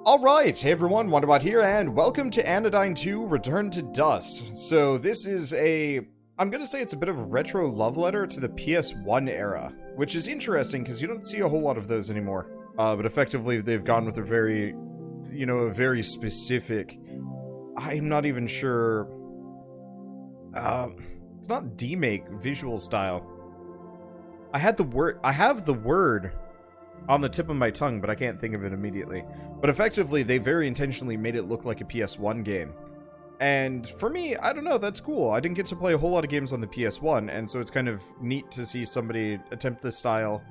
Alright, hey everyone, Wanderbot here, and welcome to Anodyne 2 Return to Dust. So this is I'm gonna say it's a bit of a retro love letter to the PS1 era, which is interesting because you don't see a whole lot of those anymore. But effectively they've gone with a very, a very specific, I'm not even sure, it's not demake visual style. I have the word on the tip of my tongue, but I can't think of it immediately. But effectively, they very intentionally made it look like a PS1 game. And for me, I don't know, that's cool. I didn't get to play a whole lot of games on the PS1, and so it's kind of neat to see somebody attempt this style,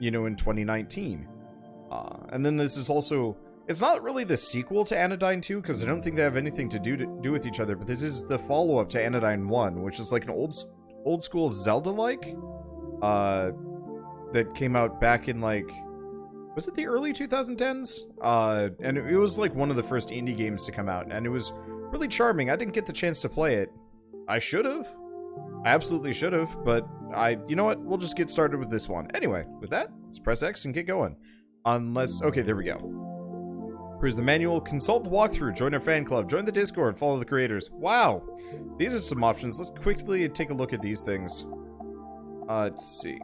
in 2019. And then this is also, it's not really the sequel to Anodyne 2, because I don't think they have anything to do with each other, but this is the follow-up to Anodyne 1, which is like an old school Zelda-like, that came out back in was it the early 2010s? And it was like one of the first indie games to come out, and it was really charming. I didn't get the chance to play it. I should have. I absolutely should have, but you know what? We'll just get started with this one. Anyway, with that, let's press X and get going. Okay, there we go. Here's the manual. Consult the walkthrough, join our fan club, join the Discord, follow the creators. Wow! These are some options. Let's quickly take a look at these things. Let's see.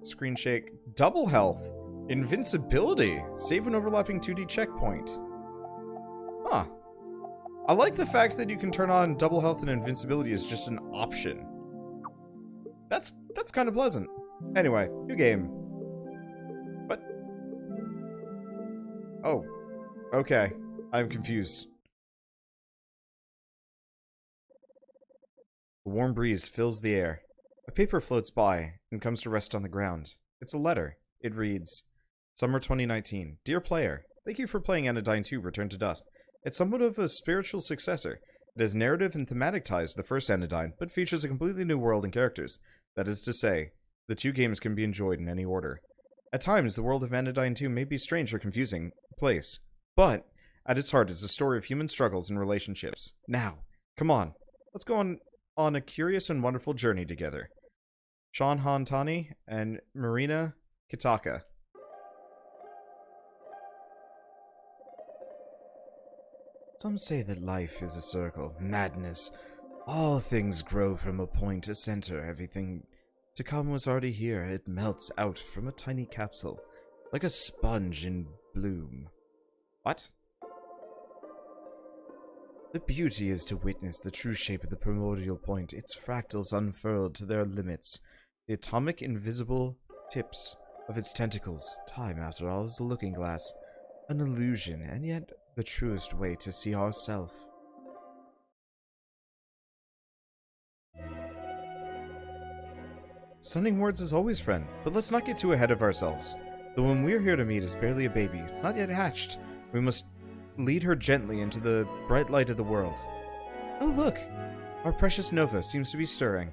Screen shake. Double health. Invincibility. Save an overlapping 2D checkpoint. Huh. I like the fact that you can turn on double health and invincibility as just an option. That's kind of pleasant. Anyway, new game. What? Oh. Okay. I'm confused. A warm breeze fills the air. A paper floats by and comes to rest on the ground. It's a letter. It reads, Summer 2019. Dear player, thank you for playing Anodyne 2 Return to Dust. It's somewhat of a spiritual successor. It has narrative and thematic ties to the first Anodyne, but features a completely new world and characters. That is to say, the two games can be enjoyed in any order. At times, the world of Anodyne 2 may be a strange or confusing place, but at its heart is a story of human struggles and relationships. Now, come on, let's go on a curious and wonderful journey together. Sean Hantani and Marina Kitaka. Some say that life is a circle. Madness. All things grow from a point, a center. Everything to come was already here. It melts out from a tiny capsule, like a sponge in bloom. What? The beauty is to witness the true shape of the primordial point, its fractals unfurled to their limits, the atomic invisible tips of its tentacles. Time, after all, is a looking glass, an illusion, and yet the truest way to see ourself. Stunning words as always, friend, but let's not get too ahead of ourselves. The one we're here to meet is barely a baby, not yet hatched. We must lead her gently into the bright light of the world. Oh look! Our precious Nova seems to be stirring.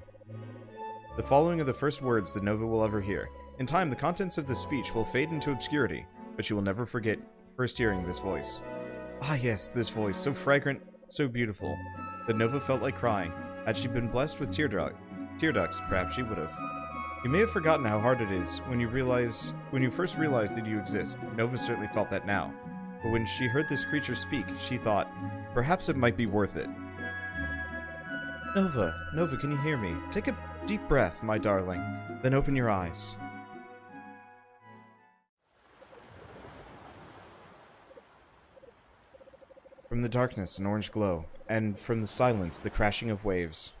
The following are the first words the Nova will ever hear. In time, the contents of the speech will fade into obscurity, but she will never forget first hearing this voice. Ah yes, this voice, so fragrant, so beautiful, that Nova felt like crying. Had she been blessed with tear ducts, perhaps she would have. You may have forgotten how hard it is when you first realize that you exist. Nova certainly felt that now. But when she heard this creature speak, she thought, perhaps it might be worth it. Nova, can you hear me? Take a deep breath, my darling, then open your eyes. From the darkness, an orange glow, and from the silence, the crashing of waves.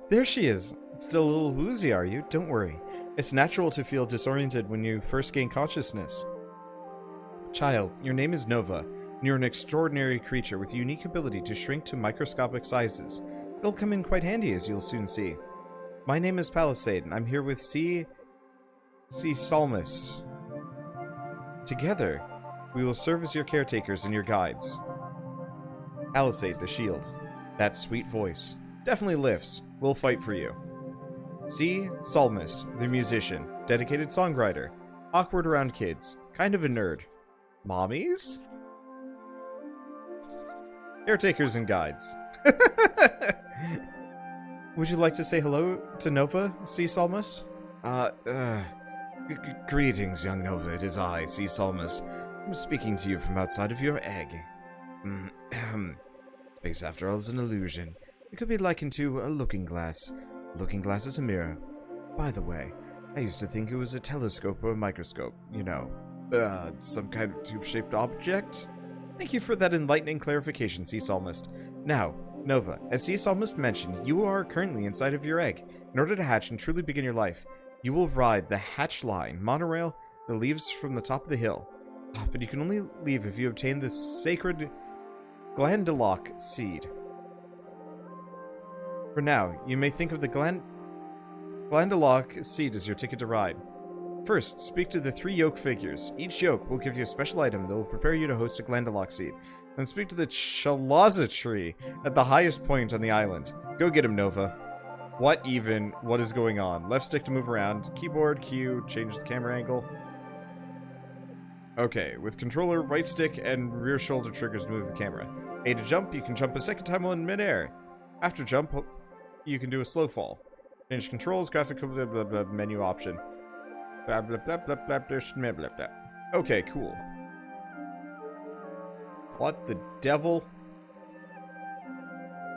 There she is. Still a little woozy, are you? Don't worry. It's natural to feel disoriented when you first gain consciousness. Child, your name is Nova, and you're an extraordinary creature with a unique ability to shrink to microscopic sizes. It'll come in quite handy, as you'll soon see. My name is Palisade, and I'm here with C. Psalmist. Together, we will serve as your caretakers and your guides. Palisade, the shield. That sweet voice. Definitely lifts. We'll fight for you. C. Psalmist, the musician. Dedicated songwriter. Awkward around kids. Kind of a nerd. Mommies? Caretakers and guides. Would you like to say hello to Nova, Sea Psalmist? Greetings, young Nova. It is I, Sea Psalmist. I'm speaking to you from outside of your egg. Space, after all, is an illusion. It could be likened to a looking glass. A looking glass is a mirror. By the way, I used to think it was a telescope or a microscope. You know, some kind of tube-shaped object? Thank you for that enlightening clarification, Sea Psalmist. Now, Nova, as Sea Psalmist mentioned, you are currently inside of your egg. In order to hatch and truly begin your life, you will ride the hatch line monorail that leaves from the top of the hill. But you can only leave if you obtain the sacred Glandalock seed. For now, you may think of the Glandalock seed as your ticket to ride. First, speak to the 3 yoke figures. Each yoke will give you a special item that will prepare you to host a Glandalock seed. Then speak to the Chalaza tree at the highest point on the island. Go get him, Nova. What is going on? Left stick to move around. Keyboard, Q, change the camera angle. Okay, with controller, right stick, and rear shoulder triggers to move the camera. A to jump, you can jump a second time while in midair. After jump, you can do a slow fall. Change controls, graphic, blah, blah, blah, menu option. Blah, blah, blah, blah, blah, blah, blah, blah, blah. Okay, cool. What the devil?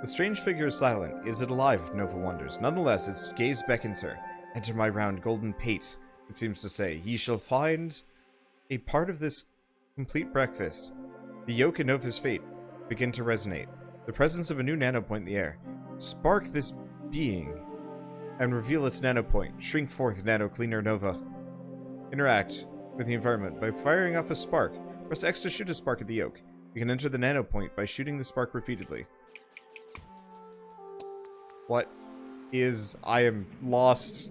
The strange figure is silent. Is it alive? Nova wonders. Nonetheless, its gaze beckons her. Enter my round golden pate, it seems to say. Ye shall find a part of this complete breakfast. The yoke and Nova's fate begin to resonate. The presence of a new nano point in the air. Spark this being and reveal its nano point. Shrink forth, Nano Cleaner Nova. Interact with the environment by firing off a spark. Press X to shoot a spark at the yoke. You can enter the nano point by shooting the spark repeatedly. What is... I am lost.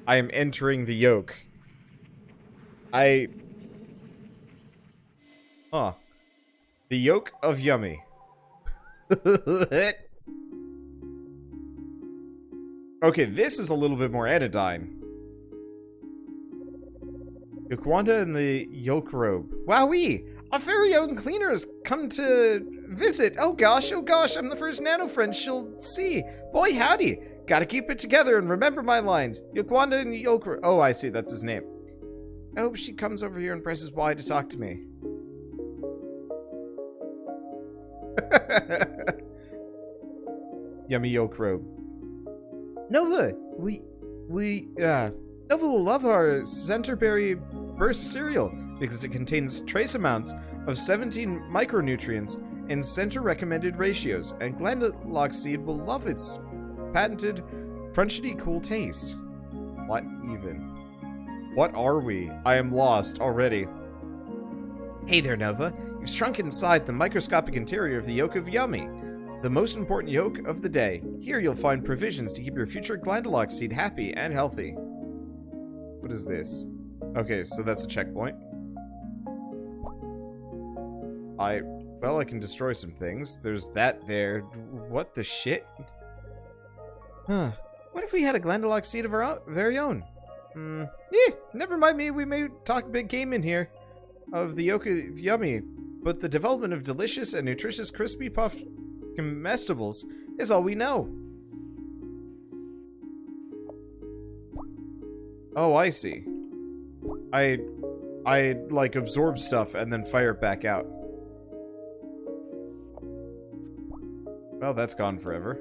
I am entering the yoke. Huh. The yoke of Yummy. Okay, this is a little bit more Anodyne. Yokwanda and the Yoke Robe. Wowee! Our very own cleaner has come to visit. Oh gosh, I'm the first nano friend she'll see. Boy howdy! Gotta keep it together and remember my lines. Yokwanda and Yoke Robe. Oh, I see, that's his name. I hope she comes over here and presses Y to talk to me. Yummy Yoke Robe. Nova, Nova will love our Centerberry Burst cereal because it contains trace amounts of 17 micronutrients in center recommended ratios, and Glandalock seed will love its patented crunchity cool taste. What even? What are we? I am lost already. Hey there, Nova. You've shrunk inside the microscopic interior of the Yoke of Yummy, the most important yoke of the day. Here you'll find provisions to keep your future Glandalock seed happy and healthy. What is this? Okay, so that's a checkpoint. Well, I can destroy some things. There's that there. What the shit? Huh. What if we had a Glandalock seed of our very own? Never mind me. We may talk big game in here of the Yoke of Yummy, but the development of delicious and nutritious crispy puffed comestibles is all we know. Oh, I see. I like absorb stuff and then fire it back out. Well, that's gone forever.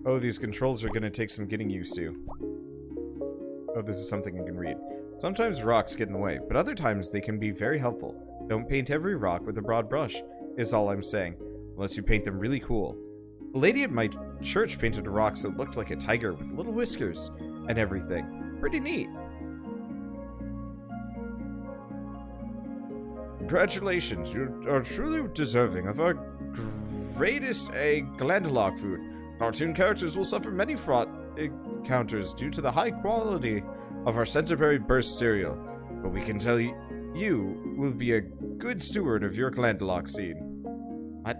Oh, these controls are gonna take some getting used to. Oh, this is something I can read. Sometimes rocks get in the way, but other times they can be very helpful. Don't paint every rock with a broad brush, is all I'm saying. Unless you paint them really cool. The lady at my church painted a rock so it looked like a tiger with little whiskers and everything. Pretty neat. Congratulations, you are truly deserving of our greatest Glandalock food. Cartoon characters will suffer many fraught encounters due to the high quality of our Centerberry Burst cereal, but we can tell you, you will be a good steward of your Glandalock seed. What?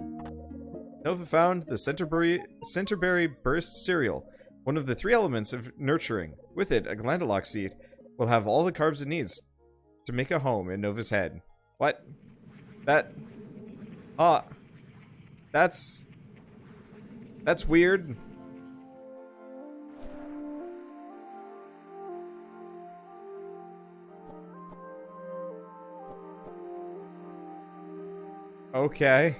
Nova found the Centerberry Burst cereal, one of the 3 elements of nurturing. With it, a Glandalock seed will have all the carbs it needs to make a home in Nova's head. What? That That's weird. Okay.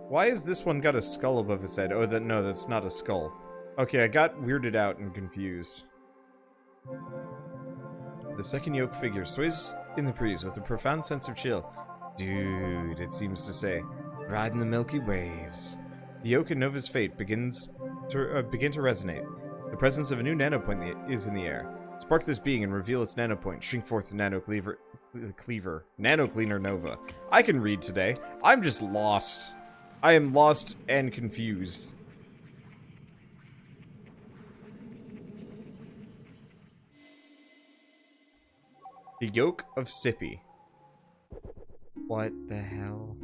Why has this one got a skull above its head? Oh, no, that's not a skull. Okay, I got weirded out and confused. The second yoke figure sways in the breeze with a profound sense of chill. Dude, it seems to say, riding the milky waves. The yoke and Nova's fate begin to resonate. The presence of a new nanopoint is in the air. Spark this being and reveal its nanopoint. Shrink forth the Nano Nano Cleaner Nova. I can read today. I'm just lost. I am lost and confused. The Yoke of Sippy. What the hell?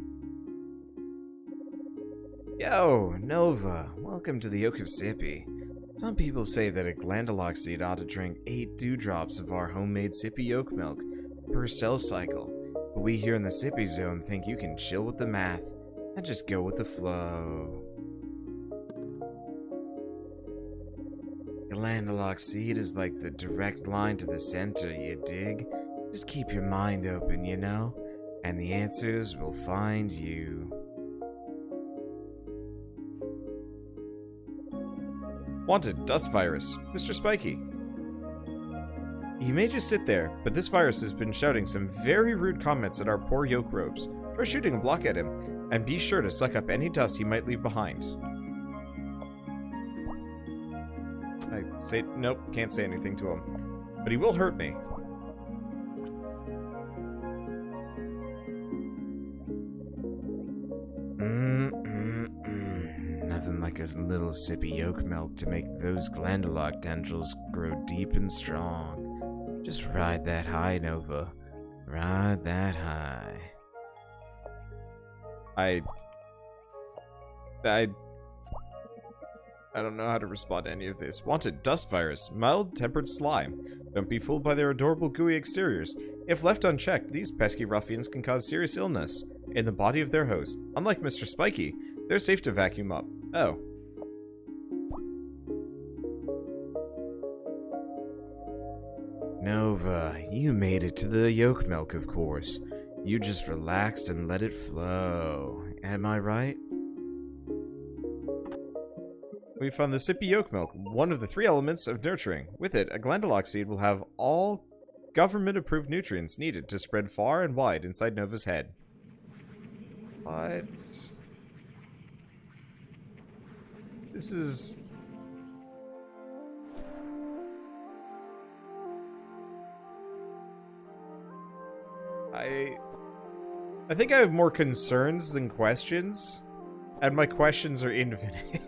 Yo, Nova. Welcome to the Yoke of Sippy. Some people say that a glandalox seed ought to drink 8 dewdrops of our homemade Sippy yolk milk per cell cycle. But we here in the Sippy zone think you can chill with the math and just go with the flow. Glandalox seed is like the direct line to the center, you dig? Just keep your mind open, you know? And the answers will find you. Wanted, dust virus. Mr. Spiky. He may just sit there, but this virus has been shouting some very rude comments at our poor yoke robes. Try shooting a block at him, and be sure to suck up any dust he might leave behind. Nope, can't say anything to him. But he will hurt me. Nothing like a little sippy yolk milk to make those glandalox tendrils grow deep and strong. Just ride that high, Nova. Ride that high. I don't know how to respond to any of this. Wanted, dust virus. Mild-tempered slime. Don't be fooled by their adorable gooey exteriors. If left unchecked, these pesky ruffians can cause serious illness in the body of their host. Unlike Mr. Spiky, they're safe to vacuum up. Oh. Nova, you made it to the yolk milk, of course. You just relaxed and let it flow. Am I right? We found the sippy yolk milk, one of the 3 elements of nurturing. With it, a glandalox seed will have all government-approved nutrients needed to spread far and wide inside Nova's head. What? This is... I think I have more concerns than questions, and my questions are infinite.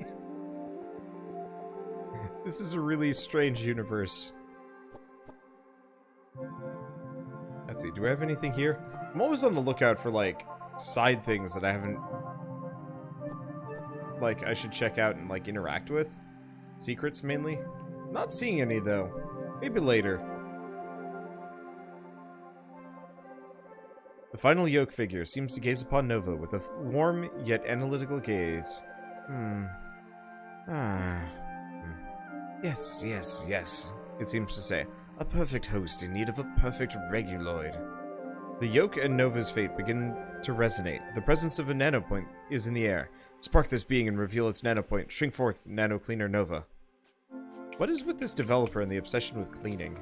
This is a really strange universe. Let's see, do I have anything here? I'm always on the lookout for, like, side things that I haven't... like, I should check out and, like, interact with. Secrets, mainly. Not seeing any, though. Maybe later. The final yoke figure seems to gaze upon Nova with a warm yet analytical gaze. Yes, yes, yes, it seems to say. A perfect host in need of a perfect reguloid. The yoke and Nova's fate begin to resonate. The presence of a nanopoint is in the air. Spark this being and reveal its nanopoint. Shrink forth, Nano Cleaner Nova. What is with this developer and the obsession with cleaning?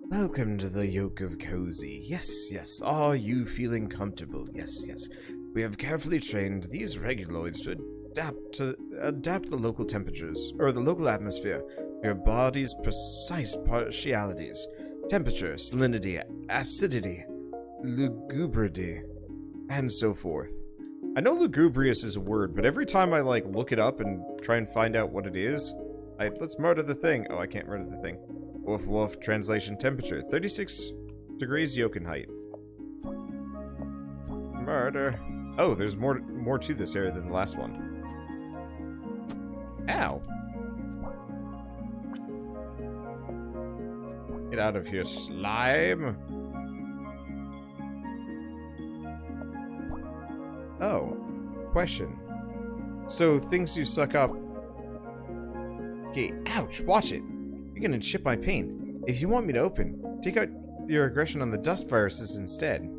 Welcome to the Yoke of Cozy. Yes, yes. Are you feeling comfortable? Yes, yes. We have carefully trained these reguloids to adapt the local temperatures, or the local atmosphere, to your body's precise partialities. Temperature, salinity, acidity, lugubrity, and so forth. I know lugubrious is a word, but every time I, like, look it up and try and find out what it is, let's murder the thing. Oh, I can't murder the thing. Woof woof, translation temperature, 36 degrees Yoken height. Murder. Oh, there's more to this area than the last one. Ow. Get out of here, slime. Oh. Question. So, things you suck up... Okay, ouch, watch it. You're gonna chip my paint. If you want me to open, take out your aggression on the dust viruses instead.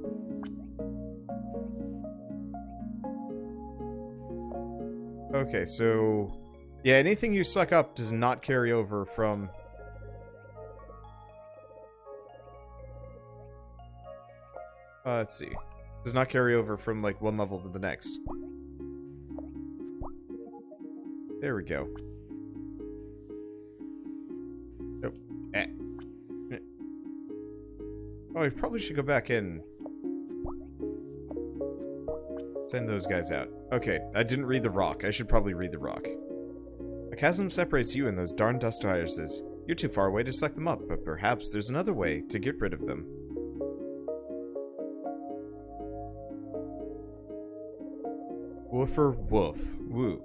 Okay, so... Yeah, anything you suck up does not carry over from... let's see. Does not carry over from, like, one level to the next. There we go. Oh. Eh. Oh, I probably should go back in. Send those guys out. Okay, I didn't read the rock. I should probably read the rock. A chasm separates you and those darn dust viruses. You're too far away to suck them up, but perhaps there's another way to get rid of them. Woofer woof. Woo.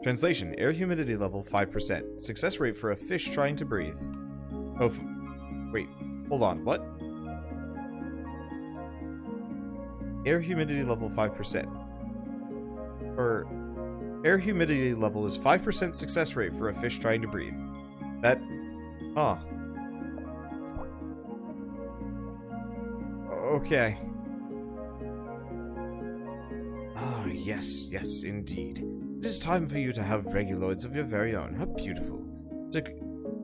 Translation, air humidity level 5%. Success rate for a fish trying to breathe. Oh, wait. Hold on, what? Air humidity level 5%. Or, air humidity level is 5% success rate for a fish trying to breathe. That... Huh. Okay. Ah, yes, yes, indeed. It is time for you to have reguloids of your very own. How beautiful. To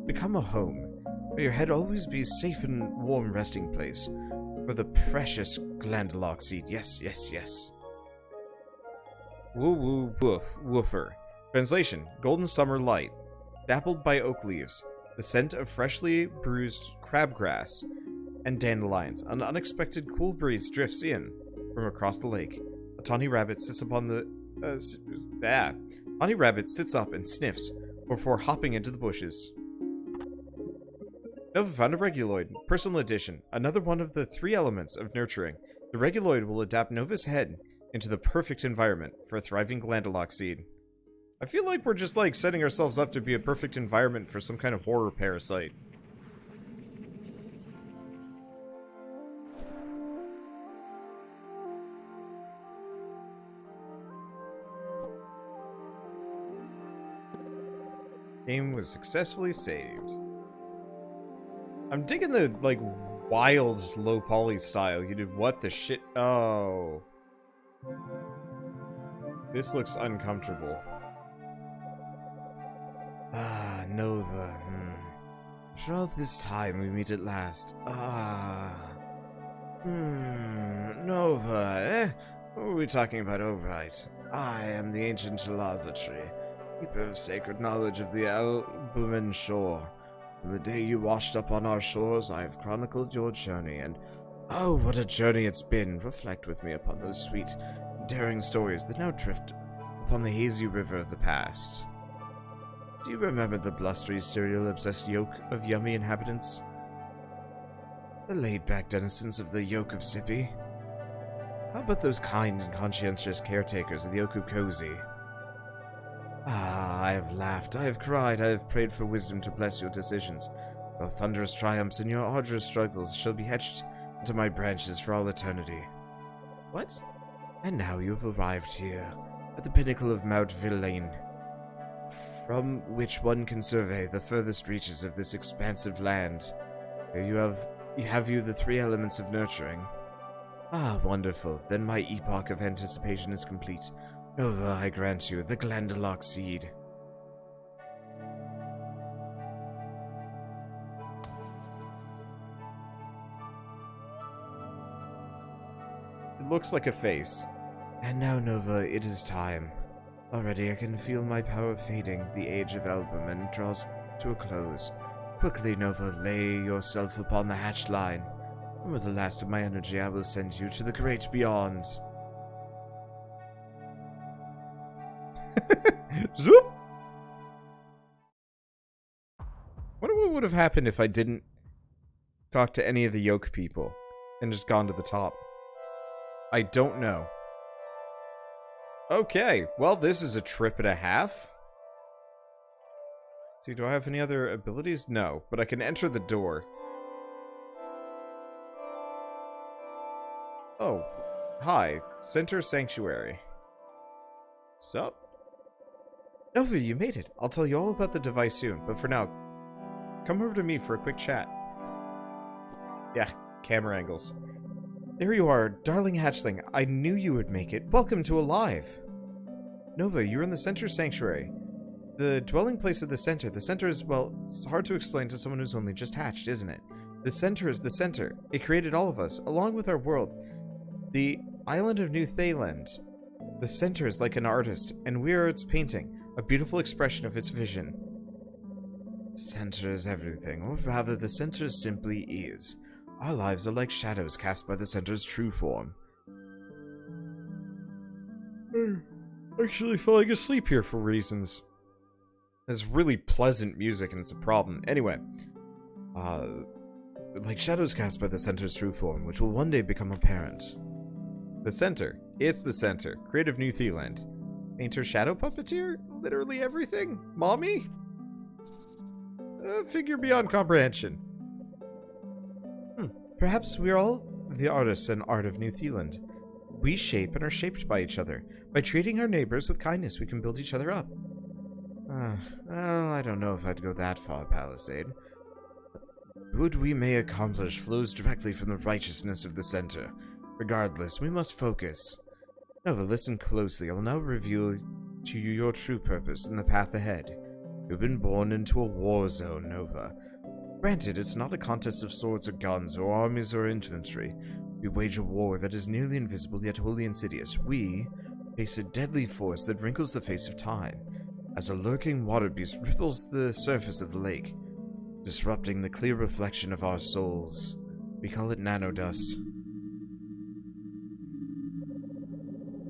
become a home, where your head always be a safe and warm resting place. For the precious glandular seed. Yes, yes, yes. Woo woo woof woofer. Translation, golden summer light. Dappled by oak leaves. The scent of freshly bruised crabgrass and dandelions. An unexpected cool breeze drifts in from across the lake. A tawny rabbit sits upon the... Tawny rabbit sits up and sniffs before hopping into the bushes. Nova found a reguloid. Personal edition. Another one of the 3 elements of nurturing. The reguloid will adapt Nova's head into the perfect environment for a thriving glandular seed. I feel like we're just, like, setting ourselves up to be a perfect environment for some kind of horror parasite. Game was successfully saved. I'm digging the, like, wild low poly style. You did what the shit? Oh. This looks uncomfortable. Ah, Nova. After all this time, we meet at last. Nova, eh? What were we talking about? Oh, right. I am the ancient Chalaza tree, keeper of sacred knowledge of the Albumin shore. From the day you washed up on our shores, I have chronicled your journey, and oh, what a journey it's been. Reflect with me upon those sweet, daring stories that now drift upon the hazy river of the past. Do you remember the blustery, cereal-obsessed yoke of yummy inhabitants? The laid-back denizens of the yoke of Sippy? How about those kind and conscientious caretakers of the yoke of Cozy? Ah, I have laughed, I have cried, I have prayed for wisdom to bless your decisions. Your thunderous triumphs and your arduous struggles shall be etched into my branches for all eternity. What? And now you have arrived here, at the pinnacle of Mount Villain, from which one can survey the furthest reaches of this expansive land. Here you have the 3 elements of nurturing. Ah, wonderful. Then my epoch of anticipation is complete. Nova, I grant you, the glandular seed. It looks like a face. And now, Nova, it is time. Already I can feel my power fading. The age of albumin draws to a close. Quickly, Nova, lay yourself upon the hatch line. And with the last of my energy, I will send you to the great beyond. Zoop! Wonder what would have happened if I didn't talk to any of the yoke people and just gone to the top. I don't know. Okay, well, this is a trip and a half. Let's see, do I have any other abilities? No, but I can enter the door. Oh, hi, Center Sanctuary. Sup? Nova, you made it. I'll tell you all about the device soon, but for now, come over to me for a quick chat. Yeah, camera angles. There you are, darling hatchling. I knew you would make it. Welcome to Alive. Nova, you're in the Center Sanctuary. The dwelling place of the center. The center is, well, it's hard to explain to someone who's only just hatched, isn't it? The center is the center. It created all of us, along with our world. The island of New Theland. The center is like an artist, and we are its painting, a beautiful expression of its vision. Center is everything, or rather the center simply is. Our lives are like shadows cast by the center's true form. Actually falling asleep here for reasons. There's really pleasant music and it's a problem. Anyway, like shadows cast by the center's true form, which will one day become apparent. The center. It's the center. Creative New Theland. Painter, shadow puppeteer? Literally everything? Mommy? Figure beyond comprehension. Perhaps we're all the artists and art of New Theland. We shape and are shaped by each other. By treating our neighbors with kindness, we can build each other up. Well, I don't know if I'd go that far, Palisade. The good we may accomplish flows directly from the righteousness of the center. Regardless, we must focus. Nova, listen closely. I will now reveal to you your true purpose and the path ahead. You've been born into a war zone, Nova. Granted, it's not a contest of swords or guns or armies or infantry. We wage a war that is nearly invisible yet wholly insidious. We face a deadly force that wrinkles the face of time, as a lurking water beast ripples the surface of the lake, disrupting the clear reflection of our souls. We call it Nano Dust.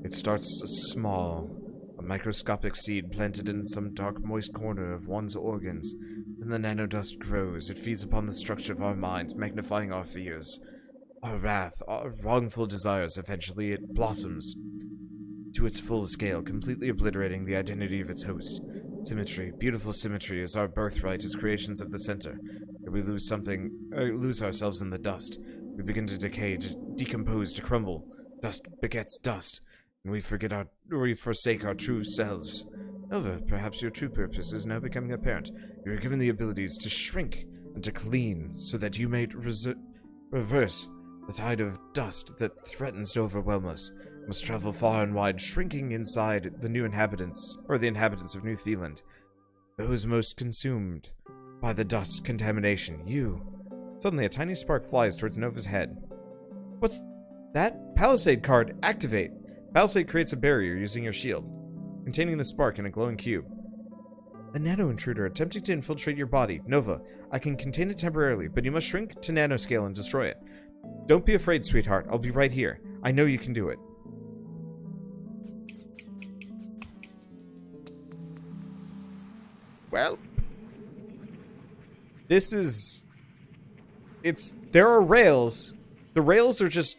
It starts small, a microscopic seed planted in some dark, moist corner of one's organs. Then the Nano Dust grows. It feeds upon the structure of our minds, magnifying our fears, our wrath, our wrongful desires. Eventually, it blossoms to its full scale, completely obliterating the identity of its host. Symmetry, beautiful symmetry, is our birthright as creations of the center. If we lose ourselves in the dust, we begin to decay, to decompose, to crumble. Dust begets dust, and we forsake our true selves. Nova, perhaps your true purpose is now becoming apparent. You are given the abilities to shrink and to clean, so that you may reverse the tide of dust that threatens to overwhelm us. Must travel far and wide, shrinking inside the new inhabitants, or the inhabitants of New Theland. Those most consumed by the dust's contamination. You. Suddenly, a tiny spark flies towards Nova's head. What's that? Palisade card. Activate. Palisade creates a barrier using your shield, containing the spark in a glowing cube. A nano intruder attempting to infiltrate your body. Nova, I can contain it temporarily, but you must shrink to nanoscale and destroy it. Don't be afraid, sweetheart. I'll be right here. I know you can do it. Well, this is... there are rails. The rails are just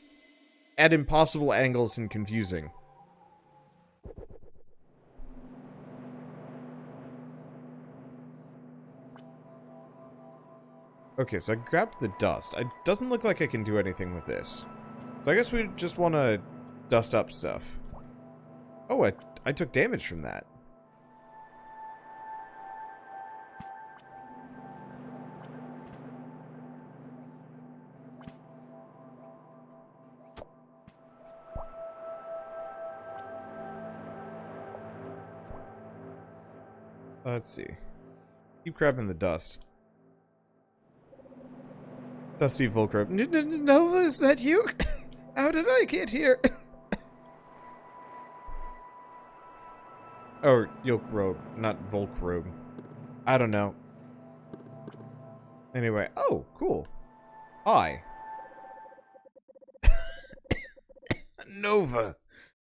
at impossible angles and confusing. Okay, so I grabbed the dust. It doesn't look like I can do anything with this. So I guess we just want to dust up stuff. Oh, I took damage from that. Let's see. Keep grabbing the dust. Dusty Volcrobe. Nova, is that you? How did I get here? Or Yolk Robe, not Volcrobe. I don't know. Anyway, oh, cool. Hi. Nova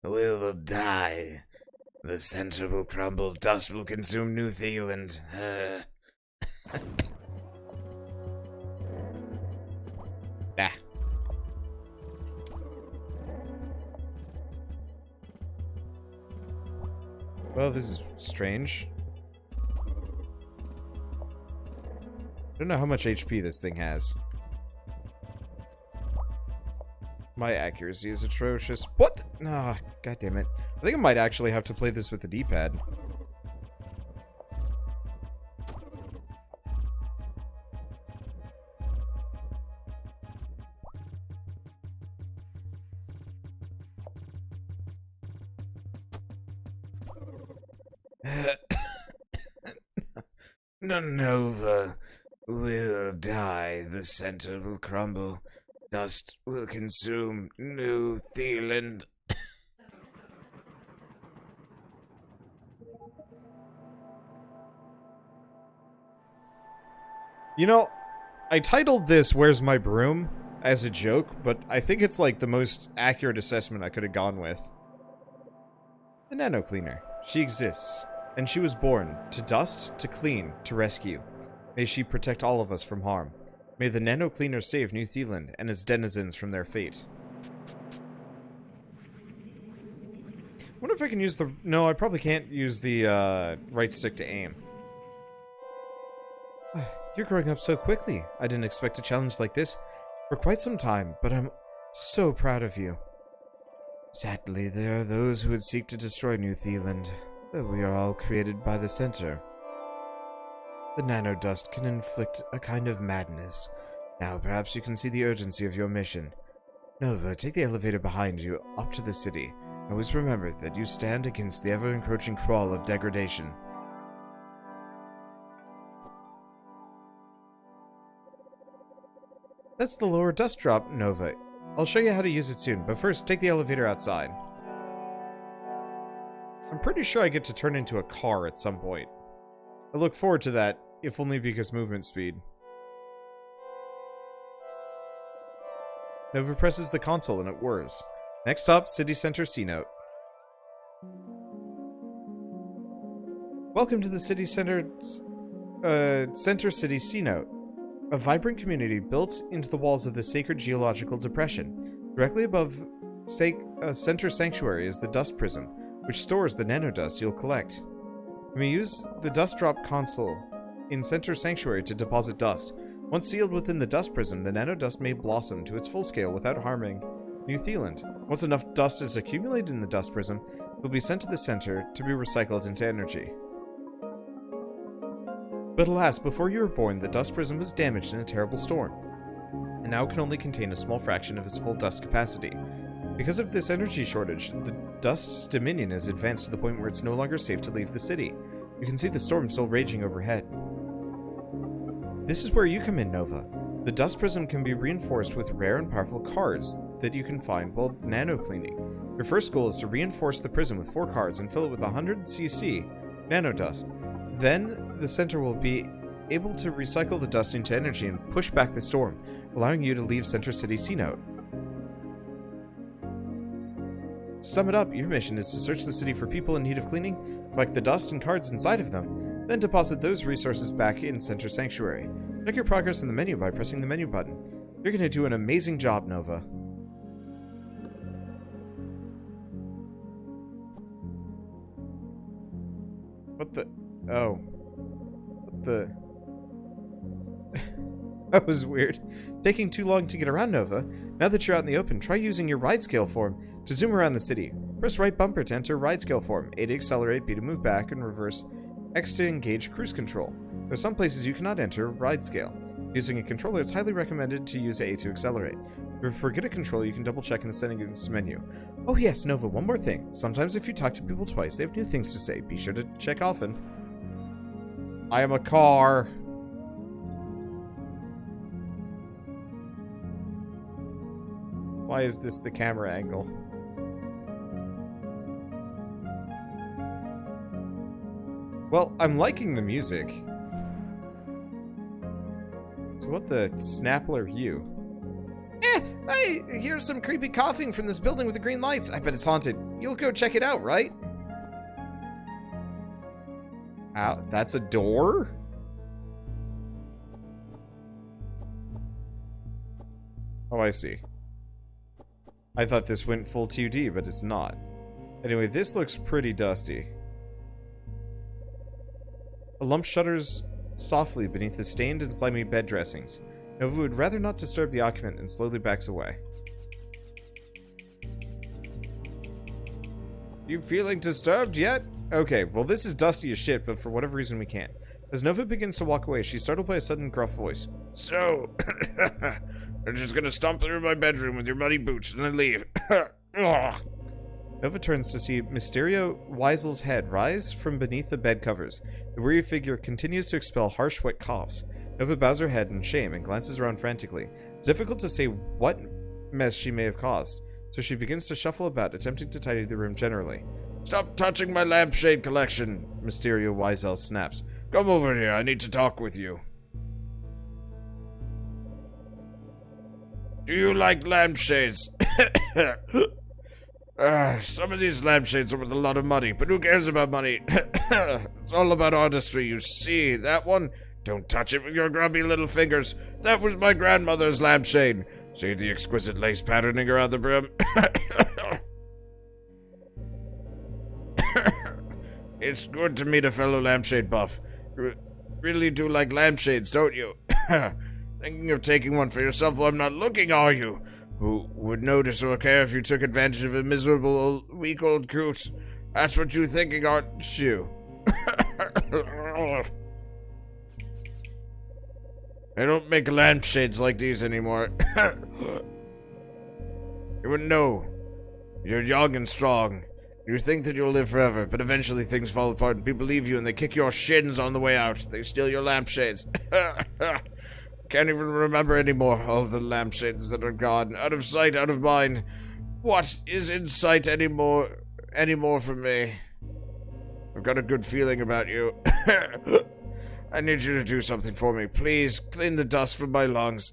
will die. The center will crumble, dust will consume New Theland. Ah. Well, this is strange. I don't know how much HP this thing has. My accuracy is atrocious. What? Ah, God damn it. I think I might actually have to play this with the D-pad. Nova will die, the center will crumble, dust will consume New Theland. You know, I titled this Where's My Broom as a joke, but I think it's like the most accurate assessment I could have gone with. The Nano Cleaner. She exists, and she was born to dust, to clean, to rescue. May she protect all of us from harm. May the Nano Cleaner save New Theland and its denizens from their fate. I wonder if I can use the... No, I probably can't use the right stick to aim. You're growing up so quickly. I didn't expect a challenge like this for quite some time, but I'm so proud of you. Sadly, there are those who would seek to destroy New Theland, though we are all created by the center. The Nano Dust can inflict a kind of madness. Now perhaps you can see the urgency of your mission. Nova, take the elevator behind you up to the city. Always remember that you stand against the ever-encroaching crawl of degradation. That's the lower dust drop, Nova. I'll show you how to use it soon, but first, take the elevator outside. I'm pretty sure I get to turn into a car at some point. I look forward to that, if only because movement speed. Nova presses the console and it whirs. Next up, City Center C-Note. Welcome to the City Center City C-Note. A vibrant community built into the walls of the sacred geological depression. Directly above Center Sanctuary is the dust prism, which stores the nano dust you'll collect. You may use the dust drop console in Center Sanctuary to deposit dust. Once sealed within the dust prism, the nano dust may blossom to its full scale without harming New Theland. Once enough dust is accumulated in the dust prism, it will be sent to the center to be recycled into energy. But alas, before you were born, the dust prism was damaged in a terrible storm, and now can only contain a small fraction of its full dust capacity. Because of this energy shortage, the dust's dominion has advanced to the point where it's no longer safe to leave the city. You can see the storm still raging overhead. This is where you come in, Nova. The dust prism can be reinforced with rare and powerful cards that you can find while nano cleaning. Your first goal is to reinforce the prism with 4 cards and fill it with 100cc nano dust. Then, the center will be able to recycle the dust into energy and push back the storm, allowing you to leave Center City C-Note. To sum it up, your mission is to search the city for people in need of cleaning, collect the dust and cards inside of them, then deposit those resources back in Center Sanctuary. Check your progress in the menu by pressing the menu button. You're going to do an amazing job, Nova. What the... Oh. What the... That was weird. Taking too long to get around, Nova. Now that you're out in the open, try using your ride scale form to zoom around the city. Press right bumper to enter ride scale form, A to accelerate, B to move back, and reverse, X to engage cruise control. There are some places you cannot enter ride scale. Using a controller, it's highly recommended to use A to accelerate. If you forget a control, you can double check in the settings menu. Oh yes, Nova, one more thing. Sometimes if you talk to people twice, they have new things to say. Be sure to check often. I am a car. Why is this the camera angle? Well, I'm liking the music. So what the snapple are you? I hear some creepy coughing from this building with the green lights. I bet it's haunted. You'll go check it out, right? That's a door? Oh, I see. I thought this went full 2D, but it's not. Anyway, this looks pretty dusty. A lump shudders softly beneath the stained and slimy bed dressings. Nova would rather not disturb the occupant and slowly backs away. You feeling disturbed yet? Okay, well this is dusty as shit, but for whatever reason we can't. As Nova begins to walk away, she's startled by a sudden gruff voice. So, you're just gonna stomp through my bedroom with your muddy boots and then leave. Nova turns to see Mysterio Weisel's head rise from beneath the bed covers. The weary figure continues to expel harsh, wet coughs. Nova bows her head in shame and glances around frantically. It's difficult to say what mess she may have caused, so she begins to shuffle about, attempting to tidy the room generally. Stop touching my lampshade collection, Mysterio Weisel snaps. Come over here, I need to talk with you. Do you like lampshades? Some of these lampshades are worth a lot of money, but who cares about money? It's all about artistry, you see. That one? Don't touch it with your grubby little fingers. That was my grandmother's lampshade. See the exquisite lace patterning around the brim? It's good to meet a fellow lampshade buff. You really do like lampshades, don't you? Thinking of taking one for yourself while I'm not looking, are you? Who would notice or care if you took advantage of a miserable, weak-old coot? That's what you're thinking, aren't you? They don't make lampshades like these anymore. You wouldn't know. You're young and strong. You think that you'll live forever, but eventually things fall apart and people leave you and they kick your shins on the way out. They steal your lampshades. Can't even remember anymore all the lampshades that are gone. Out of sight, out of mind. What is in sight anymore for me? I've got a good feeling about you. I need you to do something for me. Please, clean the dust from my lungs.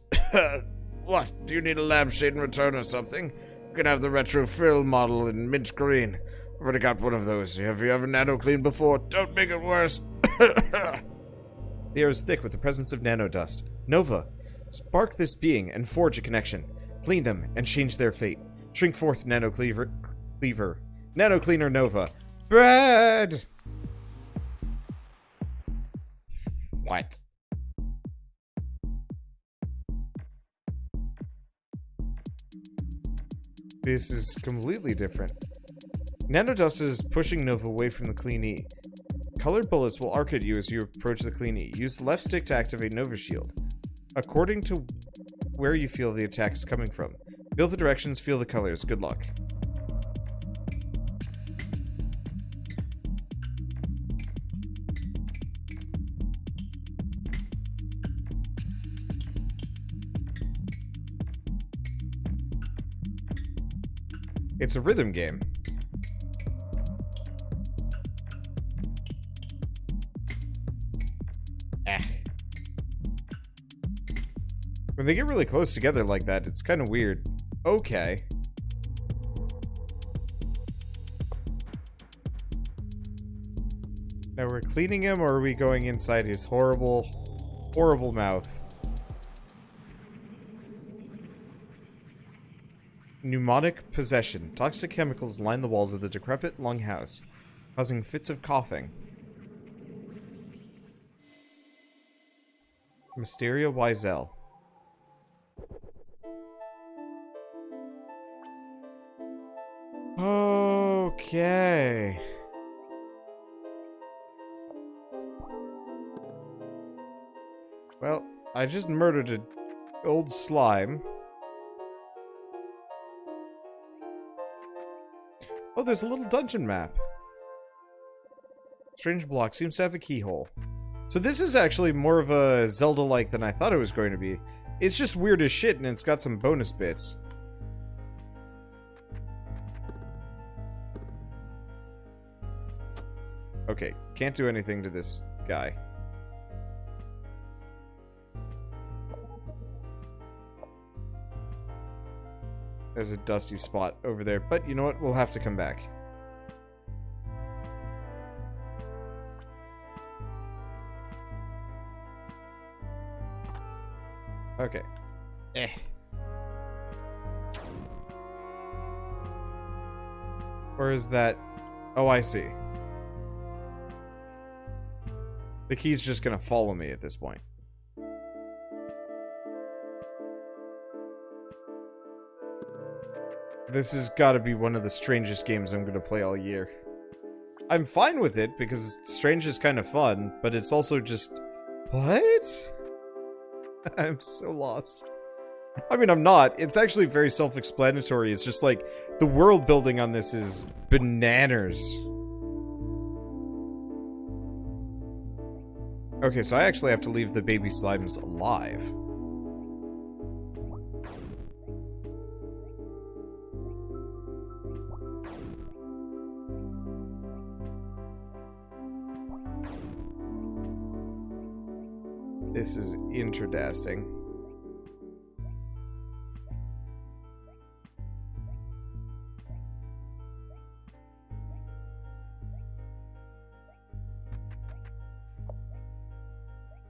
What? Do you need a lampshade in return or something? You can have the retro frill model in mint green. I've already got one of those. Have you ever nano cleaned before? Don't make it worse. The air is thick with the presence of Nano Dust. Nova, spark this being and forge a connection. Clean them and change their fate. Shrink forth, Nano Cleaver. Nano Cleaner Nova. Bread! What? This is completely different. Nano Dust is pushing Nova away from the Cleanee. Colored bullets will arc at you as you approach the Cleanee. Use the left stick to activate Nova's shield. According to where you feel the attack is coming from. Feel the directions, feel the colors. Good luck. It's a rhythm game. When they get really close together like that, it's kind of weird. Okay. Now we're cleaning him, or are we going inside his horrible, horrible mouth? Pneumonic possession. Toxic chemicals line the walls of the decrepit lunghouse, causing fits of coughing. Mysterio Weisel. Okay. Well, I just murdered an old slime. Oh, there's a little dungeon map. Strange block seems to have a keyhole. So this is actually more of a Zelda-like than I thought it was going to be. It's just weird as shit, and it's got some bonus bits. Okay, can't do anything to this guy. There's a dusty spot over there, but you know what? We'll have to come back. Okay. Or is that... Oh, I see. The key's just gonna follow me at this point. This has got to be one of the strangest games I'm gonna play all year. I'm fine with it, because strange is kind of fun, but it's also just... What? I'm so lost. I mean, I'm not. It's actually very self-explanatory. It's just like, the world building on this is bananas. Okay, so I actually have to leave the baby slimes alive. This is interdasting.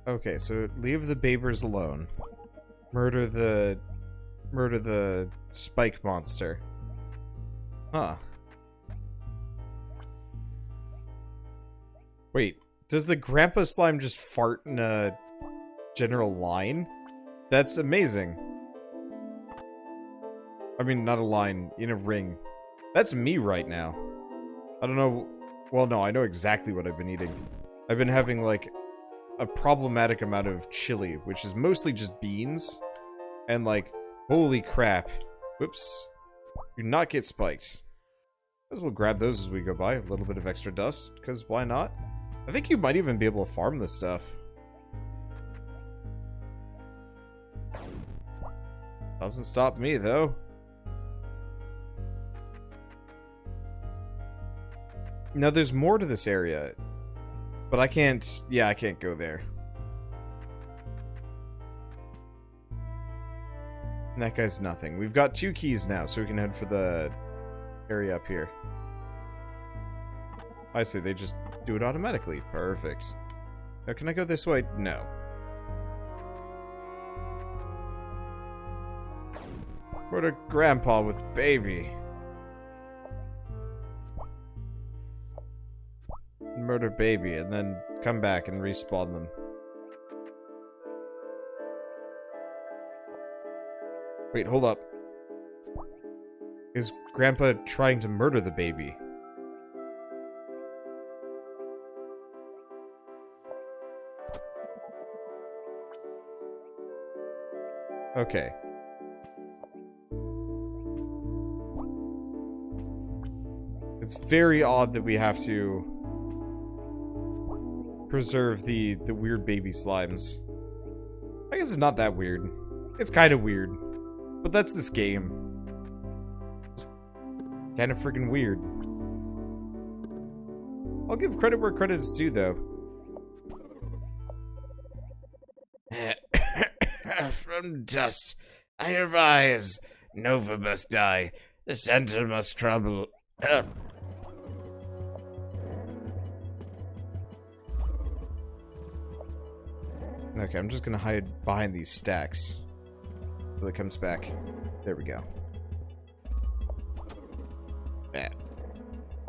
Okay, so leave the babers alone. Murder the spike monster. Huh. Wait, does the grandpa slime just fart in a general line? That's amazing. I mean, not a line, in a ring. That's me right now. I don't know. Well, no, I know exactly what I've been eating. I've been having, like, a problematic amount of chili, which is mostly just beans. And, like, holy crap. Whoops. Do not get spiked. Might as well grab those as we go by. A little bit of extra dust, because why not? I think you might even be able to farm this stuff. Doesn't stop me, though. Now, there's more to this area. But I can't... Yeah, I can't go there. And that guy's nothing. We've got 2 keys now, so we can head for the area up here. I see, they just do it automatically. Perfect. Now, can I go this way? No. Murder grandpa with baby. Murder baby, and then come back and respawn them. Wait, hold up. Is grandpa trying to murder the baby? Okay. It's very odd that we have to preserve the weird baby slimes. I guess it's not that weird. It's kind of weird. But that's this game. Kind of freaking weird. I'll give credit where credit is due, though. From dust, I arise. Nova must die. The center must crumble. Okay, I'm just gonna hide behind these stacks until it comes back. There we go.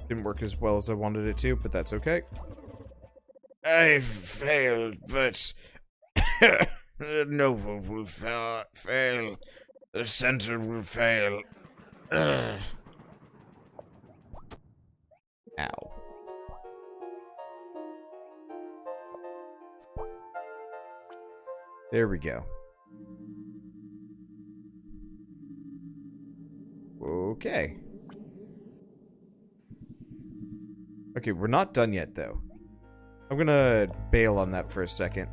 Didn't work as well as I wanted it to, but that's okay. I failed, but the Nova will fail. The center will fail. Ow. There we go. Okay. Okay, we're not done yet, though. I'm gonna bail on that for a second.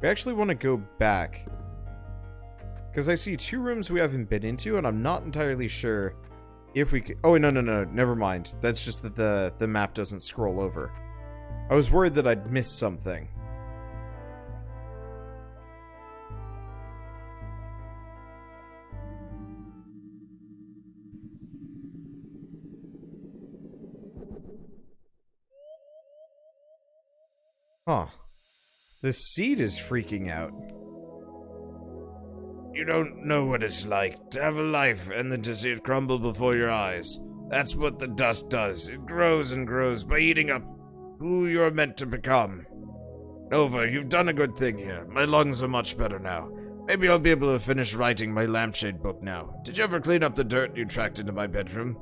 We actually want to go back. Because I see 2 rooms we haven't been into, and I'm not entirely sure if we could... Oh, no, never mind. That's just that the map doesn't scroll over. I was worried that I'd missed something. Huh. The seed is freaking out. You don't know what it's like to have a life and then to see it crumble before your eyes. That's what the dust does. It grows and grows by eating up who you're meant to become. Nova, you've done a good thing here. My lungs are much better now. Maybe I'll be able to finish writing my lampshade book now. Did you ever clean up the dirt you tracked into my bedroom?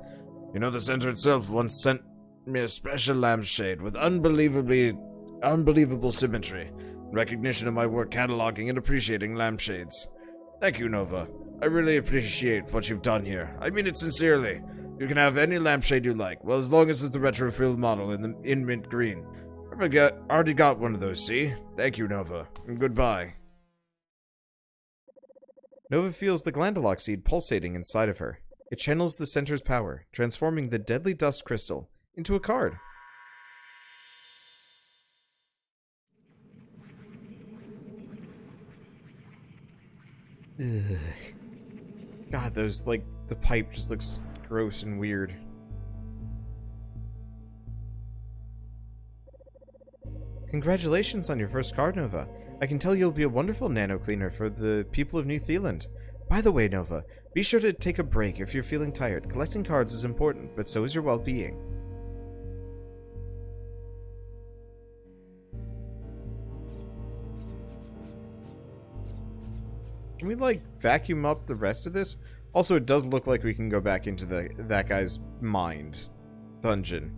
You know, the center itself once sent me a special lampshade with unbelievable symmetry, recognition of my work cataloging and appreciating lampshades. Thank you, Nova. I really appreciate what you've done here. I mean it sincerely. You can have any lampshade you like, well, as long as it's the retro-filled model in mint green. Already got one of those, see? Thank you, Nova. And goodbye. Nova feels the glandalock seed pulsating inside of her. It channels the center's power, transforming the deadly dust crystal into a card. Ugh. God, those, the pipe just looks gross and weird. Congratulations on your first card, Nova. I can tell you'll be a wonderful Nano Cleaner for the people of New Theland. By the way, Nova, be sure to take a break if you're feeling tired. Collecting cards is important, but so is your well-being. Can we, vacuum up the rest of this? Also, it does look like we can go back into that guy's mind dungeon.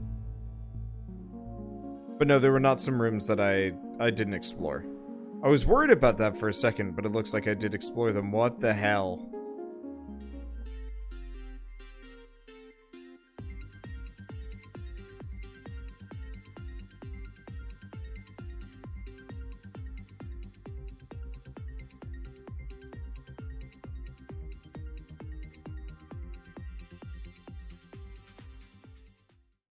But no, there were not some rooms that I didn't explore. I was worried about that for a second, but it looks like I did explore them. What the hell?